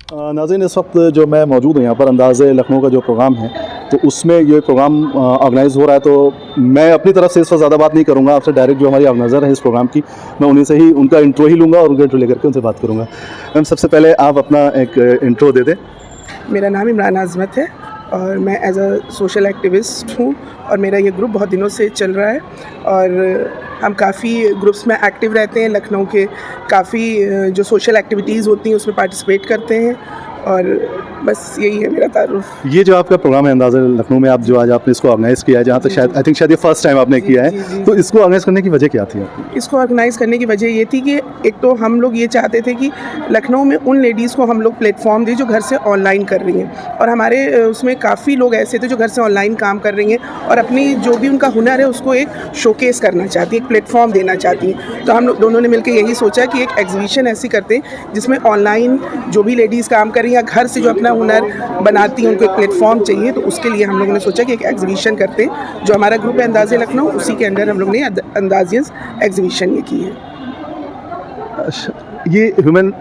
नाज़रीन, इस वक्त जो मैं मौजूद हूँ यहाँ पर अंदाज़े लखनऊ का जो प्रोग्राम है, तो उसमें ये प्रोग्राम ऑर्गेनाइज़ हो रहा है। तो मैं अपनी तरफ से इस वक्त ज़्यादा बात नहीं करूँगा, आपसे डायरेक्ट जो हमारी ऑर्गेनाइज़र है इस प्रोग्राम की, मैं उन्हीं से ही उनका इंट्रो ही लूँगा और उनका इंट्रो लेकर के उनसे बात करूँगा। मैम, सबसे पहले आप अपना एक इंट्रो दे दें। मेरा नाम इमरान आज़मत है और मैं एज अ सोशल एक्टिविस्ट हूँ और मेरा ये ग्रुप बहुत दिनों से चल रहा है और हम काफ़ी ग्रुप्स में एक्टिव रहते हैं। लखनऊ के काफ़ी जो सोशल एक्टिविटीज़ होती हैं उसमें पार्टिसिपेट करते हैं और बस यही है मेरा तारुफ। ये जो आपका प्रोग्राम है अंदाज़े लखनऊ में, आप जो आज आपने इसको ऑर्गेनाइज़ किया है, जहाँ तक शायद आई थिंक शायद ये फर्स्ट टाइम आपने किया है, तो इसको ऑर्गेनाइज़ करने की वजह क्या थी आपकी? इसको ऑर्गेनाइज़ करने की वजह ये थी कि एक तो हम लोग ये चाहते थे कि लखनऊ में उन लेडीज़ को हम लोग प्लेटफॉर्म दें जो घर से ऑनलाइन कर रही हैं, और हमारे उसमें काफ़ी लोग ऐसे थे जो घर से ऑनलाइन काम कर रही हैं और अपनी जो भी उनका हुनर है उसको एक शोकेस करना चाहती हैं, एक प्लेटफॉर्म देना चाहती हैं। तो हम लोग दोनों ने मिलकर यही सोचा कि एक एग्जीबिशन ऐसी करते हैं जिसमें ऑनलाइन जो भी लेडीज़ काम कर रही हैं, घर से जो अपना हुनर बनाती हैं, उनको एक प्लेटफॉर्म चाहिए। तो उसके लिए हम लोगों ने सोचा कि एक एग्जीबिशन करते हैं। जो हमारा ग्रुप है अंदाज़े लखनऊ, उसी के अंडर हम लोग ने अंदाज़ियंस एग्जीबिशन ये की है। अच्छा, ये वुमेन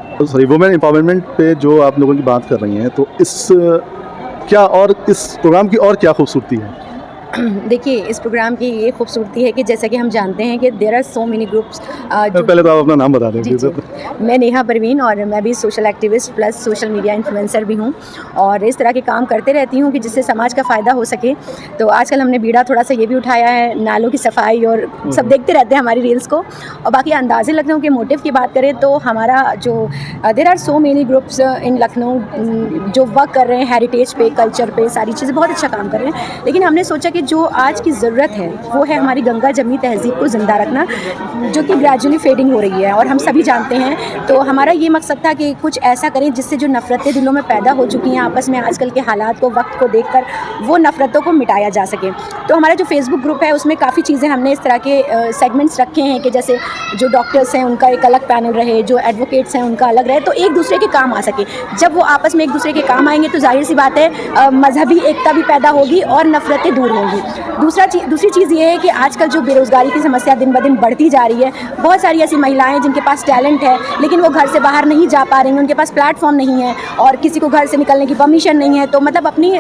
एम्पावरमेंट पे जो आप लोगों की बात कर रही हैं, तो इस प्रोग्राम की और क्या खूबसूरती है? देखिए, इस प्रोग्राम की ये खूबसूरती है कि जैसा कि हम जानते हैं कि there are so many groups. पहले तो आप अपना नाम बता दें। जी। मैं नेहा परवीन और मैं भी social activist plus social media influencer भी हूँ और इस तरह के काम करते रहती हूँ कि जिससे समाज का फ़ायदा हो सके। तो आजकल हमने बीड़ा थोड़ा सा ये भी उठाया है, नालों की सफाई, और सब देखते रहते हैं हमारी रील्स को। और बाकी अंदाज़े लखनऊ के मोटिव की बात करें तो हमारा जो there are so many groups in Lucknow जो वर्क कर रहे हैं हेरिटेज पे, कल्चर पे, सारी चीज़ें बहुत अच्छा काम कर रहे हैं। लेकिन हमने सोचा कि जो आज की ज़रूरत है वो है हमारी गंगा जमनी तहज़ीब को ज़िंदा रखना, जो कि ग्रेजुअली फेडिंग हो रही है और हम सभी जानते हैं। तो हमारा ये मकसद था कि कुछ ऐसा करें जिससे जो नफ़रतें दिलों में पैदा हो चुकी हैं आपस में आजकल के हालात को, वक्त को देखकर, वो नफ़रतों को मिटाया जा सके। तो हमारा जो फेसबुक ग्रुप है उसमें काफ़ी चीज़ें हमने इस तरह के सेगमेंट्स रखे हैं कि जैसे जो डॉक्टर्स हैं उनका एक अलग पैनल रहे, जो एडवोकेट्स हैं उनका अलग रहे, तो एक दूसरे के काम आ सके। जब वो आपस में एक दूसरे के काम आएंगे तो जाहिर सी बात है मजहबी एकता भी पैदा होगी और नफ़रतें दूर होंगी। दूसरी चीज़ ये है कि आजकल जो बेरोज़गारी की समस्या दिन ब दिन बढ़ती जा रही है, बहुत सारी ऐसी महिलाएं जिनके पास टैलेंट है लेकिन वो घर से बाहर नहीं जा पा रही हैं, उनके पास प्लेटफॉर्म नहीं है और किसी को घर से निकलने की परमिशन नहीं है, तो मतलब अपनी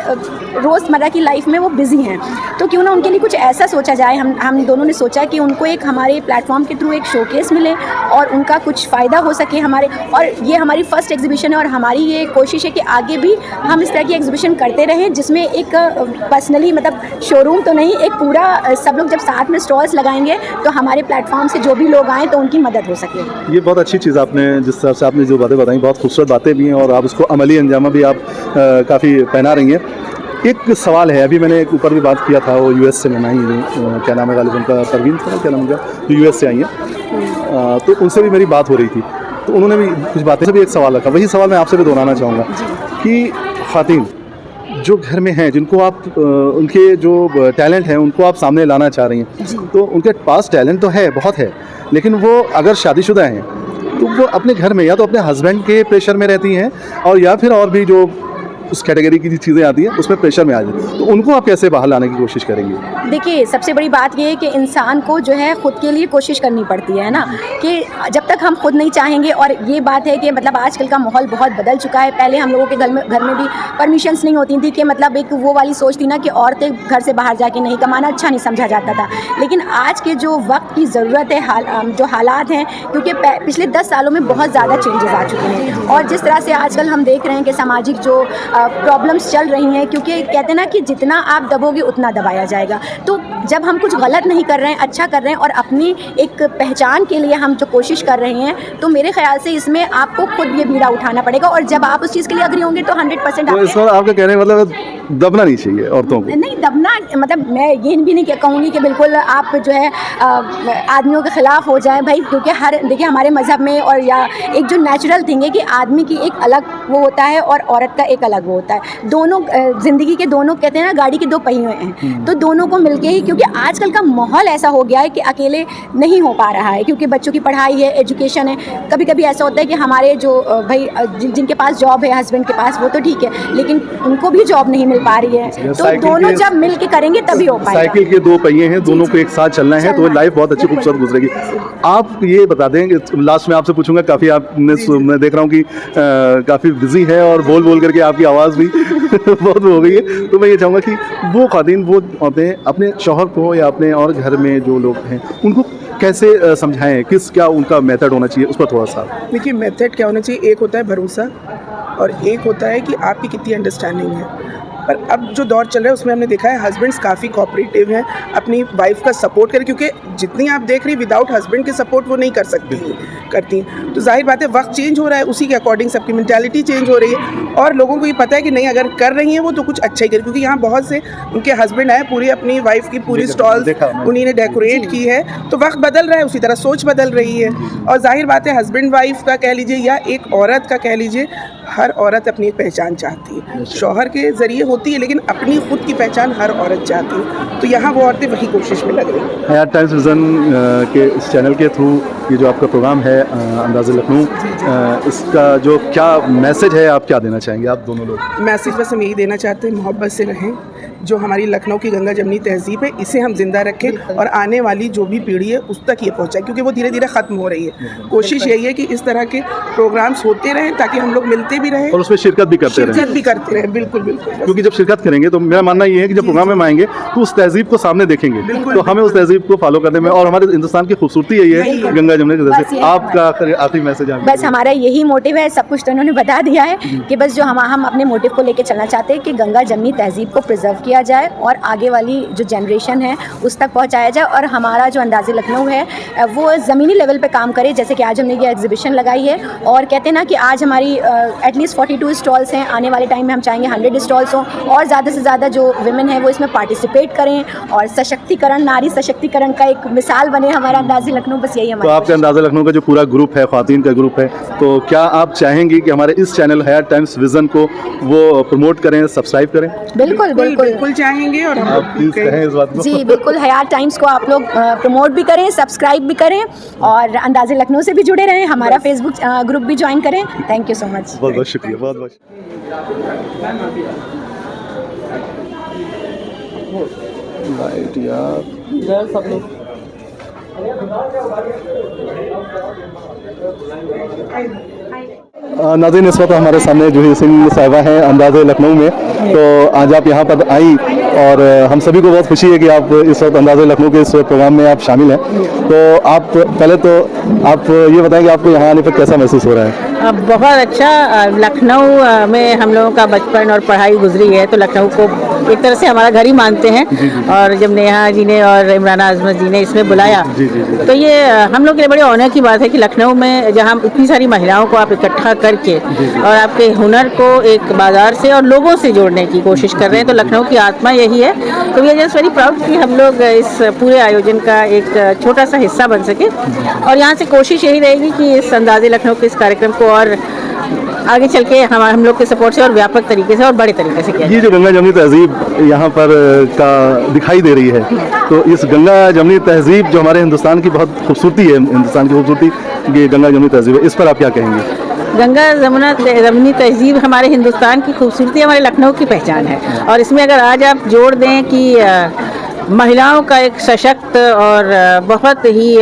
रोज़मर्रा की लाइफ में वो बिज़ी हैं। तो क्यों ना उनके लिए कुछ ऐसा सोचा जाए। हम दोनों ने सोचा कि उनको एक हमारे प्लेटफॉर्म के थ्रू एक शोकेस मिले और उनका कुछ फ़ायदा हो सके हमारे। और ये हमारी फ़र्स्ट एग्जीबिशन है और हमारी ये कोशिश है कि आगे भी हम इस तरह की एग्जीबिशन करते रहें जिसमें एक पर्सनली, मतलब शोरूम तो नहीं, एक पूरा सब लोग जब साथ में स्टॉल्स लगाएंगे तो हमारे प्लेटफॉर्म से जो भी लोग आएँ तो उनकी मदद हो सके। ये बहुत अच्छी चीज़ आपने, जिस तरह से आपने जो बातें बताई, बहुत खूबसूरत बातें भी हैं और आप उसको अमली अंजामा भी आप काफ़ी पहना रही हैं। एक सवाल है, अभी मैंने एक ऊपर भी बात किया था, वो यूएस से मैंने आई, क्या नाम है गालिब उनका, परवीन था, क्या नाम उनका, जो यूएस से आई हैं, तो उनसे भी मेरी बात हो रही थी, तो उन्होंने भी कुछ बातें से भी एक सवाल रखा। वही सवाल मैं आपसे भी दोहराना चाहूँगा कि ख़वातीन जो घर में हैं, जिनको आप उनके जो टैलेंट हैं उनको आप सामने लाना चाह रही हैं, तो उनके पास टैलेंट तो है, बहुत है, लेकिन वो अगर शादीशुदा हैं तो वो अपने घर में या तो अपने हस्बैंड के प्रेशर में रहती हैं और या फिर और भी जो उस कैटेगरी की चीज़ें आती हैं उसमें प्रेशर में आ जाती है, तो उनको आप कैसे बाहर लाने की कोशिश करेंगे? देखिए, सबसे बड़ी बात ये है कि इंसान को जो है ख़ुद के लिए कोशिश करनी पड़ती है ना, कि जब तक हम खुद नहीं चाहेंगे। और ये बात है कि मतलब आजकल का माहौल बहुत बदल चुका है। पहले हम लोगों के घर में भी परमिशंस नहीं होती थी कि मतलब एक वो वाली सोच थी ना कि औरतें घर से बाहर जाके नहीं कमाना अच्छा नहीं समझा जाता था। लेकिन आज के जो वक्त की ज़रूरत है, जो हालात हैं, क्योंकि पिछले 10 सालों में बहुत ज़्यादा चेंजेस आ चुके हैं और जिस तरह से आजकल हम देख रहे हैं कि सामाजिक जो प्रॉब्लम्स चल रही हैं, क्योंकि कहते हैं ना कि जितना आप दबोगे उतना दबाया जाएगा। तो जब हम कुछ गलत नहीं कर रहे हैं, अच्छा कर रहे हैं और अपनी एक पहचान के लिए हम जो कोशिश कर रहे हैं, तो मेरे ख्याल से इसमें आपको खुद ये बीड़ा उठाना पड़ेगा और जब आप उस चीज़ के लिए अग्री होंगे तो 100% तो इस बार आपका कहने का मतलब दबना नहीं चाहिए औरतों को? नहीं दबना, मतलब मैं ये भी नहीं कहूँगी कि बिल्कुल आप जो है आदमियों के ख़िलाफ़ हो जाएं भाई, क्योंकि देखिए हमारे मज़हब में और या एक जो नेचुरल थिंग है कि आदमी की एक अलग वो होता है और औरत का एक अलग वो होता है। दोनों ज़िंदगी के दोनों कहते हैं ना गाड़ी के दो पहिए हैं, तो दोनों को मिलके ही, क्योंकि आजकल का माहौल ऐसा हो गया है कि अकेले नहीं हो पा रहा है, क्योंकि बच्चों की पढ़ाई है, एजुकेशन है। कभी कभी ऐसा होता है कि हमारे जो भाई जिनके पास जॉब है, हस्बैंड के पास, वो तो ठीक है, लेकिन उनको भी जॉब नहीं मिल पा रही है, तो दोनों जब मिल के करेंगे तभी हो पाएगा। साइकिल के दो पहिए हैं, दोनों को एक साथ चलना है, तो लाइफ बहुत अच्छी खूबसूरत गुजरेगी। आप ये बता दें कि लास्ट में आपसे पूछूंगा, काफ़ी आपने मैं देख रहा हूँ कि काफ़ी बिजी है और बोल बोल करके आपकी आवाज़ भी बहुत हो गई है, तो मैं ये चाहूँगा कि वो ख़वातीन, वो औरतें अपने शौहर को या अपने और घर में जो लोग हैं उनको कैसे समझाएं, क्या उनका मेथड होना चाहिए, उस पर थोड़ा सा। देखिए, मेथड क्या होना चाहिए, एक होता है भरोसा और एक होता है कि आपकी कितनी अंडरस्टैंडिंग है। पर अब जो दौर चल रहा है उसमें हमने देखा है हस्बैंड्स काफ़ी कोऑपरेटिव हैं, अपनी वाइफ का सपोर्ट करें, क्योंकि जितनी आप देख रही विदाउट हस्बैंड के सपोर्ट वो नहीं कर सकती करती। तो जाहिर बात है वक्त चेंज हो रहा है, उसी के अकॉर्डिंग सबकी मेंटालिटी चेंज हो रही है और लोगों को ये पता है कि नहीं, अगर कर रही हैं वो तो कुछ अच्छा ही करें, क्योंकि यहाँ बहुत से उनके हस्बैंड आए, पूरी अपनी वाइफ की पूरी स्टॉल्स उन्हीं ने डेकोरेट की है। तो वक्त बदल रहा है, उसी तरह सोच बदल रही है और जाहिर बात है हस्बैंड वाइफ का कह लीजिए या एक औरत का कह लीजिए, हर औरत अपनी एक पहचान चाहती है, शौहर के ज़रिए होती है लेकिन अपनी खुद की पहचान हर औरत चाहती है। तो यहाँ वो औरतें वही कोशिश में लग रही हैं। हयात टाइम्स विज़न के इस चैनल के थ्रू ये जो आपका प्रोग्राम है अंदाज़े लखनऊ, इसका जो क्या मैसेज है, आप क्या देना चाहेंगे, आप दोनों लोग? मैसेज बस हम यही देना चाहते हैं, मोहब्बत से रहें, जो हमारी लखनऊ की गंगा जमनी तहजीब है इसे हम जिंदा रखें और आने वाली जो भी पीढ़ी है उस तक ये पहुँचाएं, क्योंकि वो धीरे धीरे ख़त्म हो रही है। कोशिश यही है कि इस तरह के प्रोग्राम्स होते रहें ताकि हम लोग मिलते भी रहें और उसमें शिरकत भी करते रहें। बिल्कुल बिल्कुल। क्योंकि जब शिरकत करेंगे तो मेरा मानना ये है कि जब प्रोग्राम में आएंगे तो उस तहजीब को सामने देखेंगे, तो हमें उस तहजीब को फॉलो करने में, और हमारे हिंदुस्तान की खूबसूरती यही है गंगा जमुना की वजह से। आपका आखिरी मैसेज? बस हमारा यही मोटिव है, सब कुछ तो उन्होंने बता दिया है कि बस जो हम अपने मोटिव को लेकर चलना चाहते हैं कि गंगा जमनी तहजीब को प्रिजर्व किया जाए और आगे वाली जो जनरेशन है उस तक पहुंचाया जाए, और हमारा जो अंदाज़े लखनऊ है वो ज़मीनी लेवल पे काम करे। जैसे कि आज हमने ये एग्जीबिशन लगाई है और कहते हैं ना कि आज हमारी एटलीस्ट 42 स्टॉल्स हैं, आने वाले टाइम में हम चाहेंगे 100 स्टॉल्स हों और ज़्यादा से ज़्यादा जो विमेन है वो इसमें पार्टिसिपेट करें और सशक्तिकरण, नारी सशक्तिकरण का एक मिसाल बने हमारा अंदाज़े लखनऊ। बस यही हमारा। तो आपके अंदाज़ा लखनऊ का जो पूरा ग्रुप है, ख़वातीन का ग्रुप है, तो क्या आप चाहेंगी कि हमारे इस चैनल हयात टाइम्स विज़न को वो प्रमोट करें, सब्सक्राइब करें? बिल्कुल बिल्कुल बिल्कुल चाहेंगे। और हम इस बात को? जी बिल्कुल, हयात टाइम्स को आप लोग प्रमोट भी करें, सब्सक्राइब भी करें और अंदाज़े लखनऊ से भी जुड़े रहें, हमारा फेसबुक ग्रुप भी ज्वाइन करें। Thank you so much. बहुत बहुत शुक्रिया, बहुत बहुत लाइट यार सब लोग। नाज़रीन, इस वक्त हमारे सामने जूही सिंह साहिबा हैं अंदाज़े लखनऊ में, तो आज आप यहाँ पर आई और हम सभी को बहुत खुशी है कि आप इस वक्त अंदाज़े लखनऊ के इस प्रोग्राम में आप शामिल हैं। तो आप पहले तो आप ये बताएं कि आपको यहाँ आने पर कैसा महसूस हो रहा है? बहुत अच्छा। लखनऊ में हम लोगों का बचपन और पढ़ाई गुजरी है, तो लखनऊ को एक तरह से हमारा घर ही मानते हैं। और जब नेहा जी ने और इमरान आजमत जी ने इसमें बुलाया, तो ये हम लोग के लिए बड़े ऑनर की बात है कि लखनऊ में जहाँ इतनी सारी महिलाओं को आप इकट्ठा करके और आपके हुनर को एक बाजार से और लोगों से जोड़ने की कोशिश कर रहे हैं, तो लखनऊ की आत्मा यही है। तो we are just very proud कि हम लोग इस पूरे आयोजन का एक छोटा सा हिस्सा बन सके और यहाँ से कोशिश यही रहेगी कि इस अंदाज़े लखनऊ के इस कार्यक्रम को और आगे चल के हम लोग के सपोर्ट से और व्यापक तरीके से और बड़े तरीके से किया। ये जो गंगा जमनी तहजीब यहाँ पर का दिखाई दे रही है, तो इस गंगा जमनी तहजीब जो हमारे हिंदुस्तान की बहुत खूबसूरती है, हिंदुस्तान की खूबसूरती ये गंगा जमनी तहजीब है, इस पर आप क्या कहेंगे? गंगा जमनी तहजीब हमारे हिंदुस्तान की खूबसूरती, हमारे लखनऊ की पहचान है। और इसमें अगर आज आप जोड़ दें कि महिलाओं का एक सशक्त और बहुत ही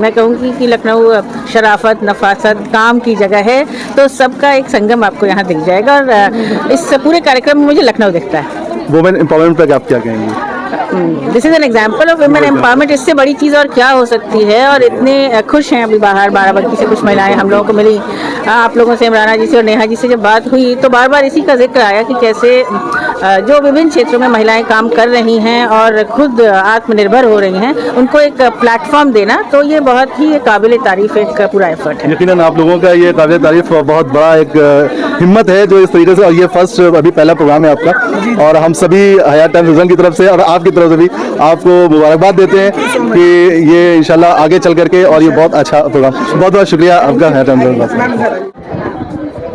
मैं कहूँगी कि लखनऊ शराफत, नफासत, काम की जगह है, तो सबका एक संगम आपको यहाँ दिख जाएगा। और इस पूरे कार्यक्रम में मुझे लखनऊ दिखता है। वुमेन एम्पावरमेंट पर आप क्या कहेंगे? This is an example of women empowerment. इससे बड़ी चीज़ और क्या हो सकती है। और इतने खुश हैं अभी बाहर बाराबंकी से कुछ महिलाएं हम लोगों को मिली, आप लोगों से, इमराना जी से और नेहा जी से जब बात हुई तो बार बार इसी का जिक्र आया कि कैसे जो विभिन्न क्षेत्रों में महिलाएं काम कर रही हैं और खुद आत्मनिर्भर हो रही हैं, उनको एक प्लेटफॉर्म देना, तो ये बहुत ही काबिल तारीफ एक पूरा एफर्ट है। यकीनन आप लोगों का ये काबिल तारीफ बहुत बड़ा एक हिम्मत है जो इस तरीके से, और ये फर्स्ट अभी पहला प्रोग्राम है आपका, और हम सभी हयात टाइम्स विज़न की तरफ से और आपकी तरफ से भी आपको मुबारकबाद देते हैं कि ये इंशाल्लाह आगे चल करके और ये बहुत अच्छा प्रोग्राम। बहुत बहुत शुक्रिया आपका हयात टाइम्स विज़न।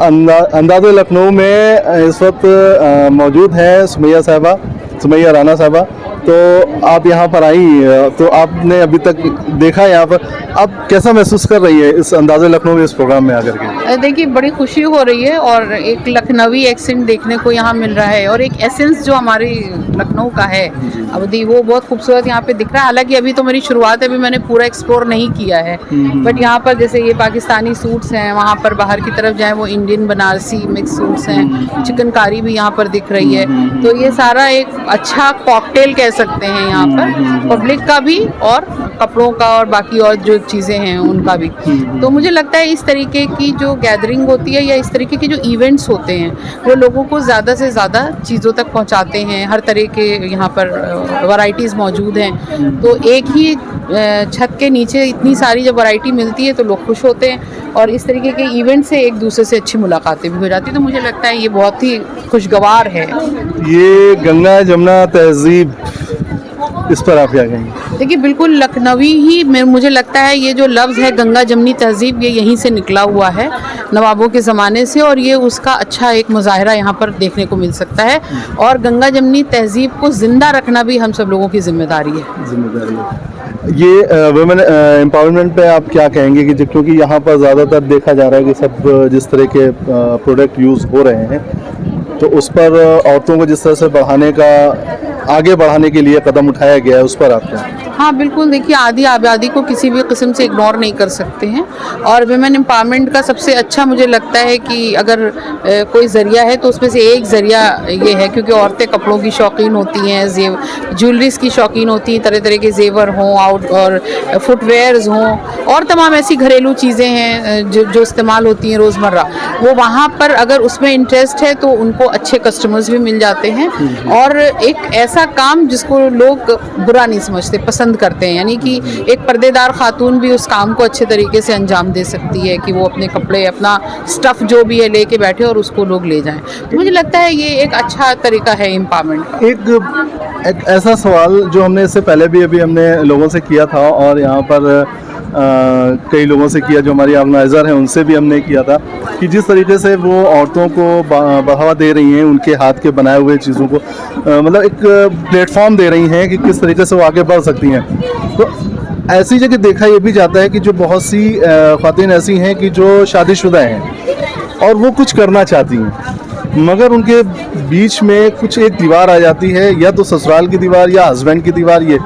अंदाज़े लखनऊ में इस वक्त मौजूद हैं सुमैया राना साहबा। तो आप यहाँ पर आई, तो आपने अभी तक देखा यहाँ पर, आप कैसा महसूस कर रही है इस अंदाज़े लखनऊ में इस प्रोग्राम में आकर के? देखिए बड़ी खुशी हो रही है और एक लखनवी एक्सेंट देखने को यहाँ मिल रहा है और एक एसेंस जो हमारी लखनऊ का है अवधि, वो बहुत खूबसूरत यहाँ पे दिख रहा है। हालांकि अभी तो मेरी शुरुआत है, अभी मैंने पूरा एक्सप्लोर नहीं किया है, बट यहाँ पर जैसे ये पाकिस्तानी सूट्स हैं, वहाँ पर बाहर की तरफ जाए वो इंडियन बनारसी मिक्स सूट्स हैं, चिकनकारी भी यहाँ पर दिख रही है। तो ये सारा एक अच्छा कॉकटेल कह सकते हैं यहाँ पर, पब्लिक का भी और कपड़ों का और बाकी और जो चीज़ें हैं उनका भी। तो मुझे लगता है इस तरीके की जो गैदरिंग होती है या इस तरीके के जो इवेंट्स होते हैं वो लोगों को ज़्यादा से ज़्यादा चीज़ों तक पहुँचाते हैं। हर तरह के यहाँ पर वैरायटीज़ मौजूद हैं, तो एक ही छत के नीचे इतनी सारी जब वैरायटी मिलती है तो लोग खुश होते हैं और इस तरीके के इवेंट से एक दूसरे से अच्छी मुलाकातें भी हो जाती हैं। तो मुझे लगता है ये बहुत ही खुशगवार है। ये गंगा जमुना तहजीब, इस पर आप क्या कहेंगे? देखिए बिल्कुल लखनवी ही मुझे लगता है ये जो लफ्ज़ है गंगा जमनी तहजीब, ये यहीं से निकला हुआ है नवाबों के ज़माने से और ये उसका अच्छा एक मुजाहरा यहाँ पर देखने को मिल सकता है। और गंगा जमनी तहजीब को ज़िंदा रखना भी हम सब लोगों की जिम्मेदारी है। ये वुमेन एम्पावरमेंट पे आप क्या कहेंगे कि क्योंकि यहाँ पर ज़्यादातर देखा जा रहा है कि सब जिस तरह के प्रोडक्ट यूज़ हो रहे हैं, तो उस पर औरतों को जिस तरह से आगे बढ़ाने के लिए कदम उठाया गया है, उस पर आप क्या? हाँ बिल्कुल, देखिए आदि आबादी को किसी भी किस्म से इग्नोर नहीं कर सकते हैं और वुमेन एम्पावरमेंट का सबसे अच्छा मुझे लगता है कि अगर कोई ज़रिया है तो उसमें से एक ज़रिया ये है, क्योंकि औरतें कपड़ों की शौकीन होती हैं, ज्वेलरीज की शौकीन होती हैं, तरह तरह के जेवर हों और फुटवेयर्स हों और तमाम ऐसी घरेलू चीज़ें हैं जो इस्तेमाल होती हैं रोज़मर्रा, वो वहाँ पर अगर उसमें इंटरेस्ट है तो उनको अच्छे कस्टमर्स भी मिल जाते हैं और एक ऐसा काम जिसको लोग बुरा नहीं समझते, पसंद करते हैं। यानी कि एक पर्देदार खातून भी उस काम को अच्छे तरीके से अंजाम दे सकती है कि वो अपने कपड़े, अपना स्टफ़ जो भी है लेके बैठे और उसको लोग ले जाएं। तो मुझे लगता है ये एक अच्छा तरीका है एम्पावरमेंट। एक ऐसा सवाल जो हमने इससे पहले भी अभी हमने लोगों से किया था और यहाँ पर कई लोगों से किया, जो हमारी ऑर्गेनाइज़र हैं उनसे भी हमने किया था, कि जिस तरीके से वो औरतों को बढ़ावा दे रही हैं, उनके हाथ के बनाए हुए चीज़ों को मतलब एक प्लेटफॉर्म दे रही हैं कि किस तरीके से वो आगे बढ़ सकती हैं। तो ऐसी जगह देखा ये भी जाता है कि जो बहुत सी ख़वातीन ऐसी हैं कि जो शादीशुदा हैं और वो कुछ करना चाहती हैं, मगर उनके बीच में कुछ एक दीवार आ जाती है, या तो ससुराल की दीवार या हस्बैंड की दीवार, ये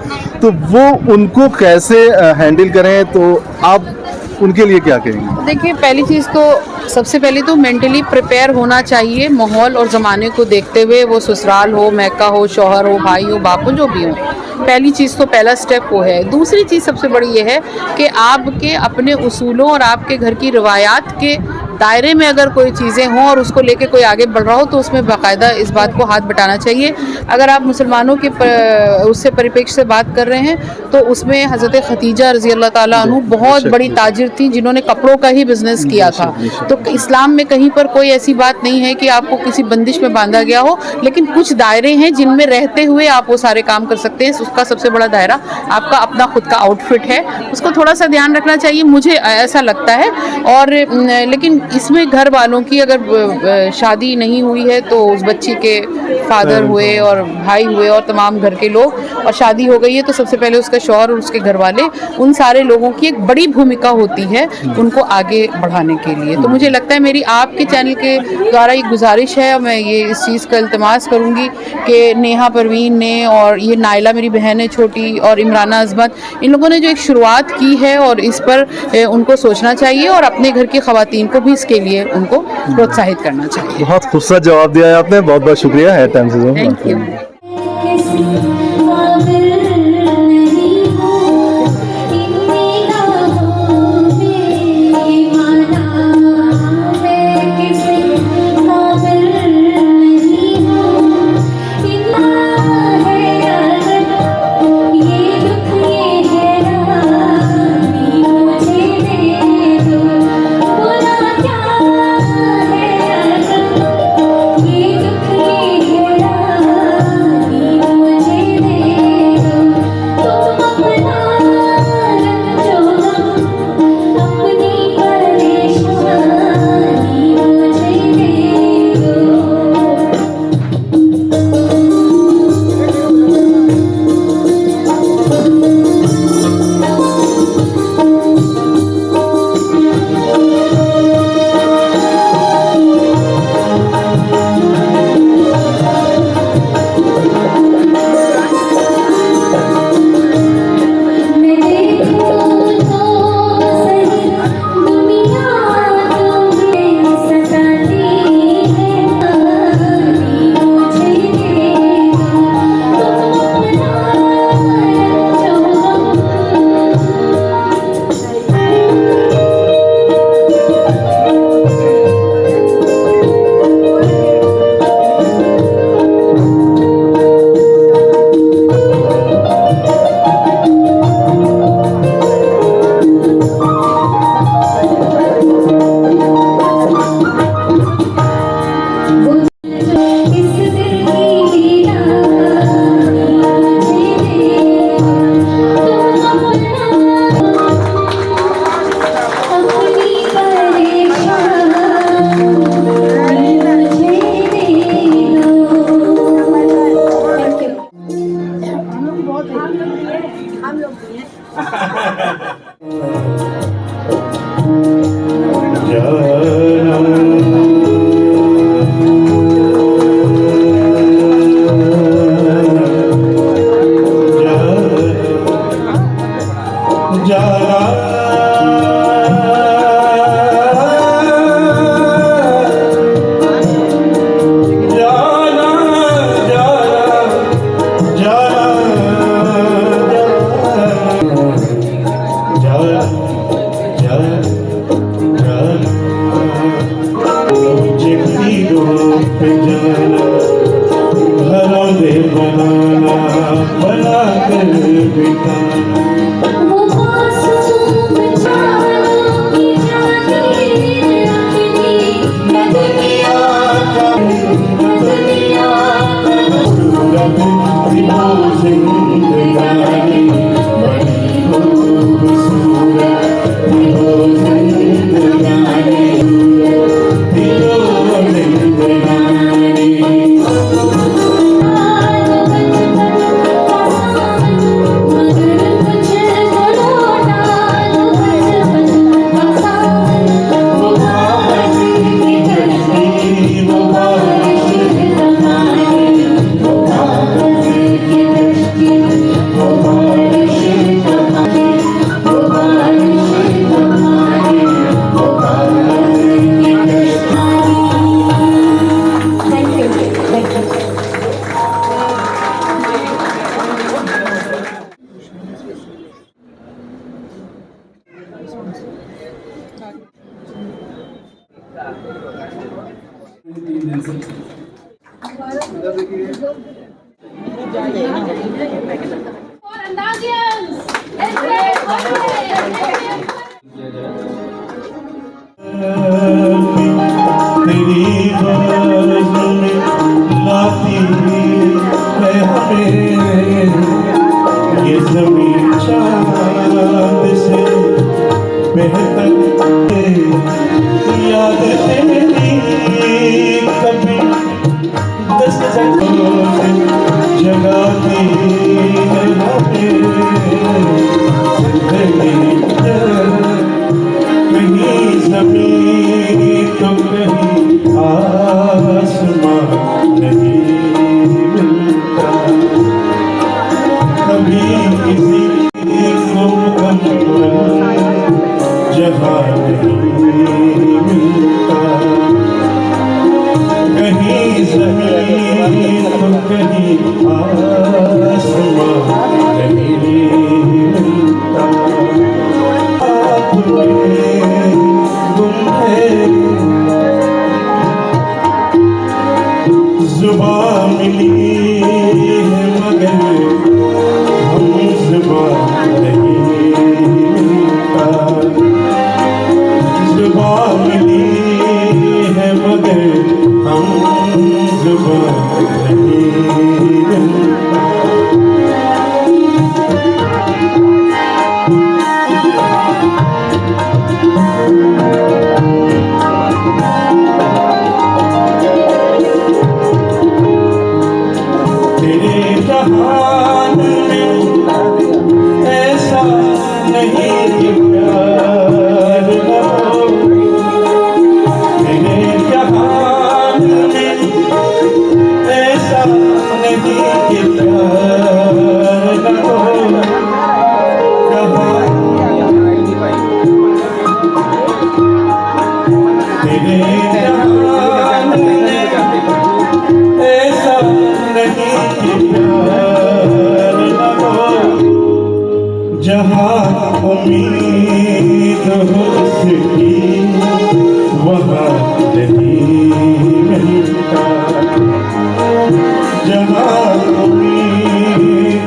तो वो उनको कैसे हैंडल करें, तो आप उनके लिए क्या कहेंगे? देखिए पहली चीज़ तो सबसे पहले तो मेंटली प्रिपेयर होना चाहिए माहौल और ज़माने को देखते हुए, वो ससुराल हो, मैका हो, शौहर हो, भाई हो, बाप हो, जो भी हो। पहली चीज़ तो पहला स्टेप वो है। दूसरी चीज़ सबसे बड़ी ये है कि आपके अपने उसूलों और आपके घर की रवायात के दायरे में अगर कोई चीज़ें हों और उसको लेके कोई आगे बढ़ रहा हो तो उसमें बाकायदा इस बात को हाथ बटाना चाहिए। अगर आप मुसलमानों के उससे परिप्रेक्ष्य से बात कर रहे हैं तो उसमें हज़रत खदीजा रज़ी अल्लाह ताला अन्हु बहुत बड़ी ताजिर थी जिन्होंने कपड़ों का ही बिज़नेस किया था। तो इस्लाम में कहीं पर कोई ऐसी बात नहीं है कि आपको किसी बंदिश में बांधा गया हो, लेकिन कुछ दायरे हैं जिनमें रहते हुए आप वो सारे काम कर सकते हैं। उसका सबसे बड़ा दायरा आपका अपना खुद का आउटफिट है, उसको थोड़ा सा ध्यान रखना चाहिए, मुझे ऐसा लगता है। और लेकिन इसमें घर वालों की अगर शादी नहीं हुई है तो उस बच्ची के फादर हुए और भाई हुए और तमाम घर के लोग, और शादी हो गई है तो सबसे पहले उसका शौहर और उसके घर वाले, उन सारे लोगों की एक बड़ी भूमिका होती है उनको आगे बढ़ाने के लिए। तो मुझे लगता है मेरी आपके चैनल के द्वारा एक गुजारिश है, और मैं ये इस चीज़ का इल्तमास करूँगी कि नेहा परवीन ने और ये नाइला मेरी बहन है छोटी और इमराना अजमत, इन लोगों ने जो एक शुरुआत की है और इस पर उनको सोचना चाहिए और अपने घर की ख़वातीन को भी इसके लिए उनको प्रोत्साहित करना चाहिए। बहुत खूबसूरत जवाब दिया है आपने, बहुत बहुत शुक्रिया है टाइम से। Thank you. ये दुख ये है रानी मुझे मुझे पीरों पे जाना भला दे बनाना भला कर बिठाना वो मासूम जानो की जाने अपनी दुनिया का सूरत दिलो जिंदगानी बड़ी खूबसूरत दिलो जिंदगानी दिलो जिंदगानी मगर मुझे बोलो ना वो बात की कश्ती वो बारिश हमारी वो बात की कश्ती वो बारिश हमारी वो बारिश हमारी वो बात की कश्ती। Thank you. तेरी बाज़ों में लाती है हमें ये ज़मीन चाँद से बेहतर है। याद तेरी कभी दस्तकों से जगाती है हमें ज़िंदगी कहीं ज़मीन तो कहीं आसमां नहीं मिलता कभी किसी को मुकम्मल जहाँ नहीं मिलता कहीं ज़मीन तो कहीं आसमां नहीं मिलता जुबान मिली है मगर हम जुबान नहीं मिलता जुबान मिली है मगर हम जुबान नहीं मिलता तेरे जहान में ऐसा नहीं कि प्यार न हो तेरे जहान में ऐसा नहीं कि प्यार न हो तेरे जहान में ऐसा नहीं कि प्यार न हो जहाँ उम्मीद हो उसकी वहाँ नहीं मिलता जहाँ उम्मीद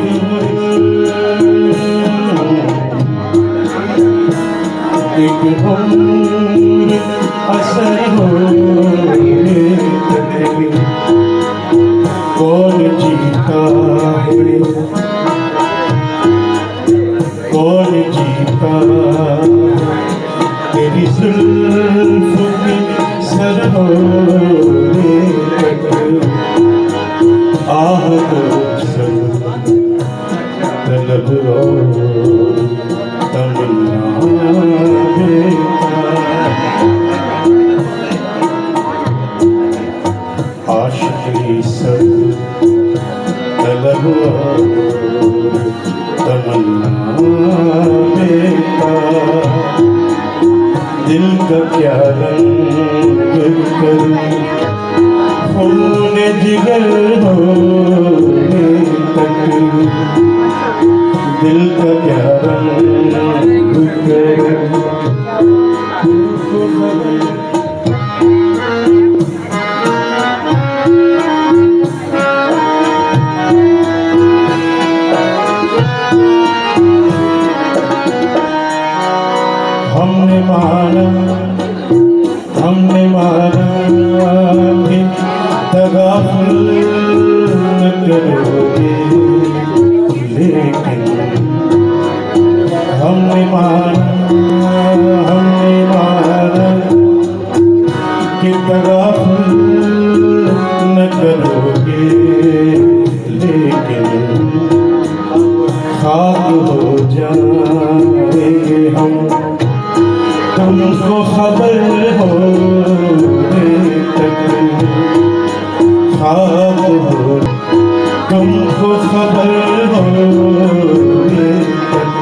एक उम्र असर हो कौन जीता है कौन जीता तेरी जुल्फ की सरहोरे आह को सब तलब और तमन्ना आशिकी सब तलब और तमन्ना बेटा दिल का क्या रंग कर खून जिगर होने तक दिल का क्या रंग कर हमने माना कि तगाफुल न करोगे, लेकिन हमने माना कि तगाफुल न करोगे, लेकिन खाक हो जाएंगे हम, तुमको खबर होने तक। खाक हो, तुमको खबर होने तक।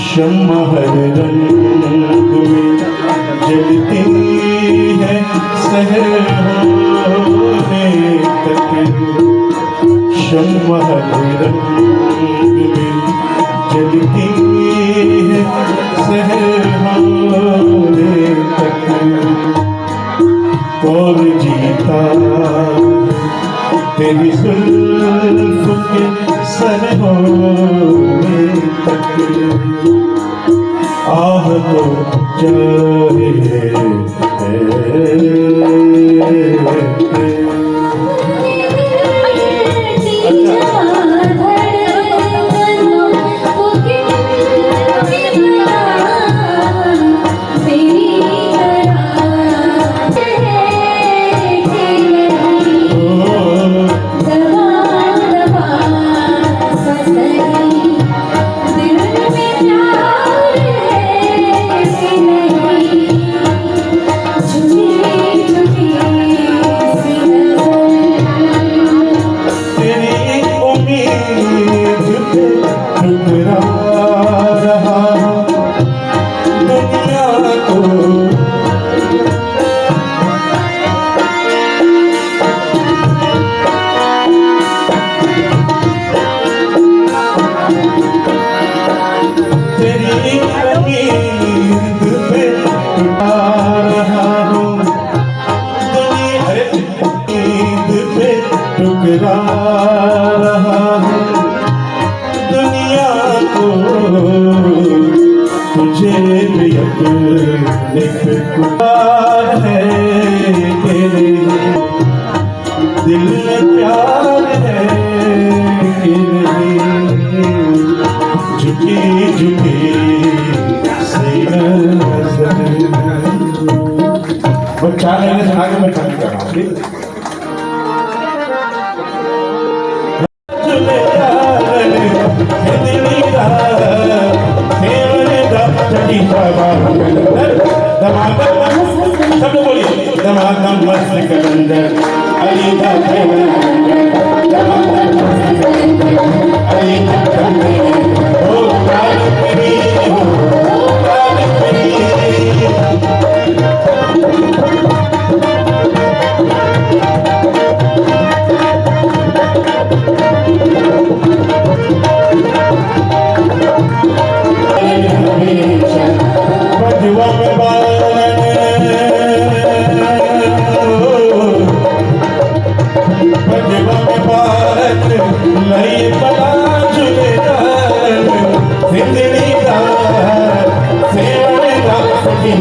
शम्मा हर रंग में जलती है सहर होने तक। शम्मा हर रंग में जलती है सहर होने तक। कौन जीता तेरी जुल्फ के सर होने तक। आह तो जाए टुकरा रहा हूँ दुनिया को, तुझे भी अपने पे पुकार है तेरे, दिल में प्यार है तेरे। झुकी झुकी सी नज़र, वो 4 महीने से आगे मैं काम कर रहा हूँ। सब लोग बोलिए दमादम मस्त कलंदर अली दा अली ओ काल परी ओ काल परी। बजवा में भारत लई बला झूलेदार जिंदगी दा सेवने दा सखी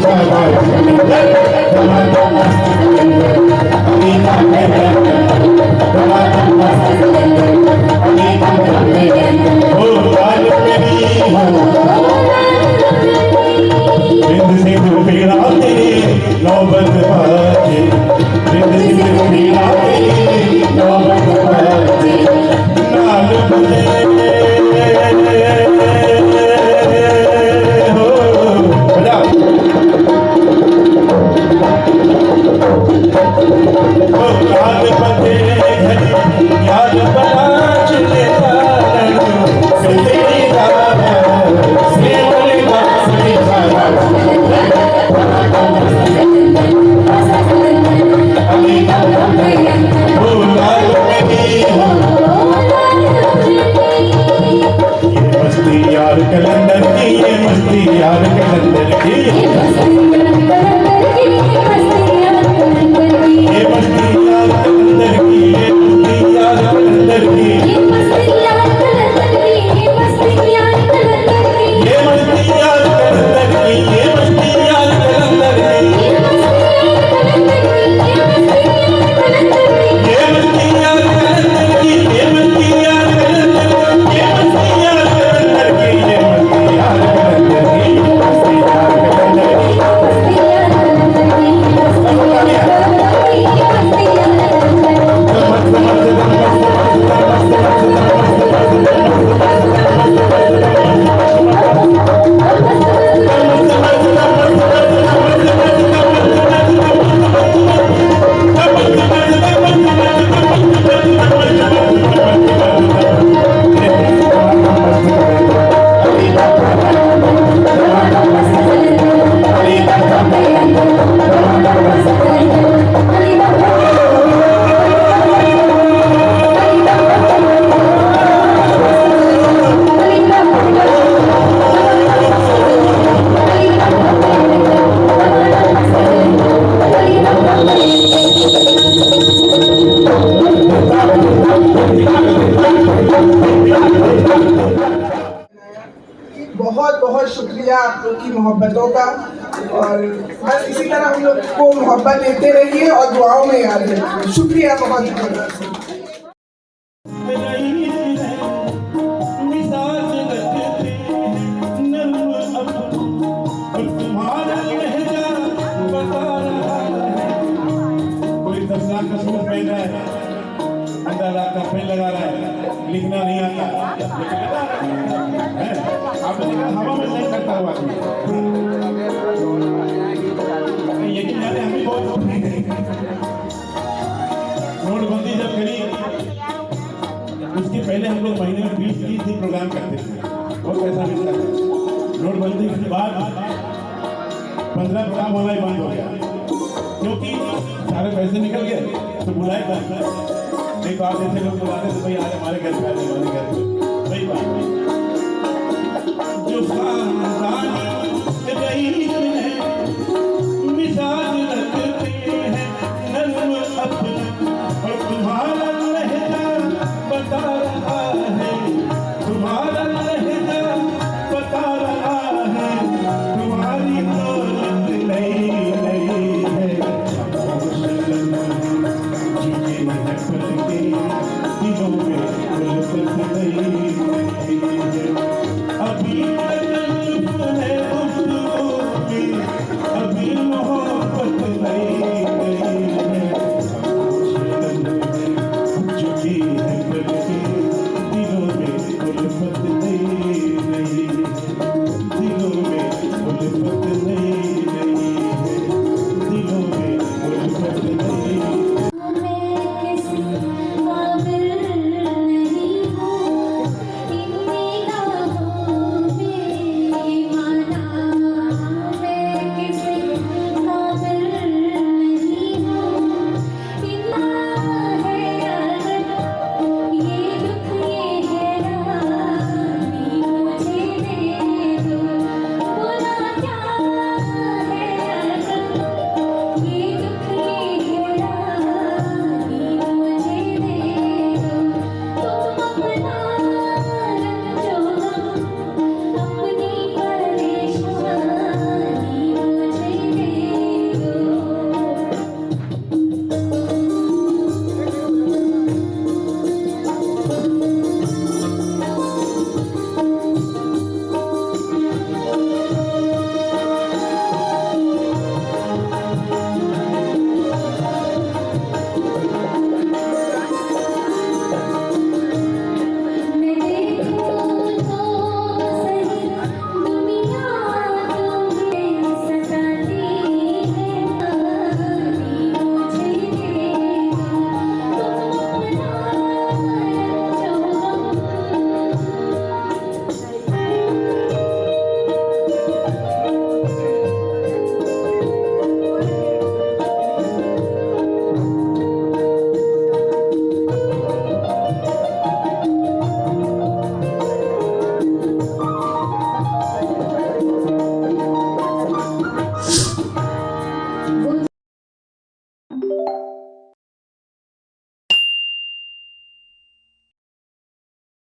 नौबत बाजे, नौबत बाजे, नाल बजे हो बजा। नाल बजे याद बना चलेगा जिंदगी दा सेवले दा सही सारा। शुक्रिया आप लोग की मोहब्बतों का, और बस इसी तरह हम लोग को मोहब्बत देते रहिए और दुआओं में याद रखिए। शुक्रिया बहुत बहुत। लगा रहा है, लिखना नहीं आता, आपने हवा में नहीं करता हुआ यकीन जाने हम भी बहुत नोटबंदी जब करी उसके पहले हम लोग महीने में 20-30 प्रोग्राम करते थे, बहुत पैसा मिलता था। नोटबंदी के बाद 15 प्रोग्राम होना ही बंद हो गया, क्योंकि सारे पैसे निकल गए तो बुलाए बंद। नहीं तो आप जैसे लोग बुलाते तो भाई आज हमारे घर पे, हमारे घर पे वही बात है। जो मिजाज रखते हैं नर्म अपना, और तुम्हारा लहजा बता रहा है, तुम्हारा लहजा बता रहा है, तुम्हारी दौलत नई नई है। दिलों में उल्फत नहीं है, अभी तकल्लुफ़ है गुफ्तगू में, अभी मोहब्बत नहीं है। चुकी है करके दिलों में उल्फत नहीं है, दिलों में उल्फत नहीं है, दिलों में उल्फत नहीं है।